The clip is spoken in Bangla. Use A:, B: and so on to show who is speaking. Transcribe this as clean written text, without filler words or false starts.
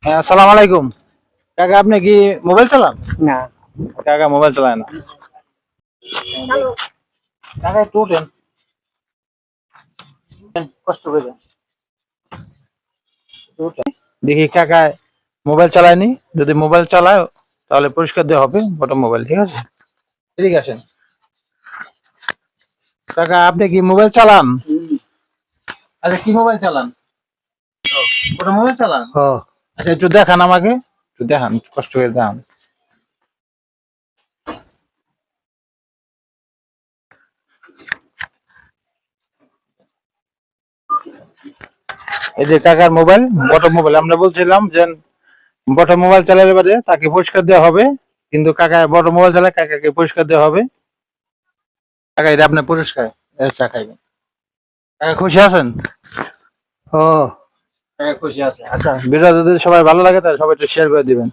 A: হ্যাঁ, আসসালামু আলাইকুম। কাকা আপনি কি মোবাইল চালান?
B: না।
A: কাকা মোবাইল চালায় না। কাকা একটু উঠেন, কষ্ট করে দেন। উঠেন। দেখি কাকা মোবাইল চালায়নি, যদি মোবাইল চালায় তাহলে পরিষ্কার দেওয়া হবে বটম মোবাইল, ঠিক আছে? ঠিক আছে কাকা, আপনি কি মোবাইল চালান? আচ্ছা, কি মোবাইল চালান? বটম মোবাইল চালান? আচ্ছা, একটু দেখান আমাকে, একটু দেখান, কষ্ট করে দেখান। এই যে কাকার মোবাইল, বটম মোবাইল। আমরা বলছিলাম যে বটম মোবাইল চালালে বাদে তাকে পুরস্কার দেওয়া হবে, কিন্তু কাকা বটম মোবাইল চালায়, কাকাকে পুরস্কার দেওয়া হবে। কাকা, এটা আপনার পুরস্কার, চা খাইবেন। কাকা খুশি আছেন?
B: ও
A: কাকা খুশি আছে। আচ্ছা, ভিডিও যদি সবাই ভালো লাগে তাহলে সবাই একটু শেয়ার করে দিবেন।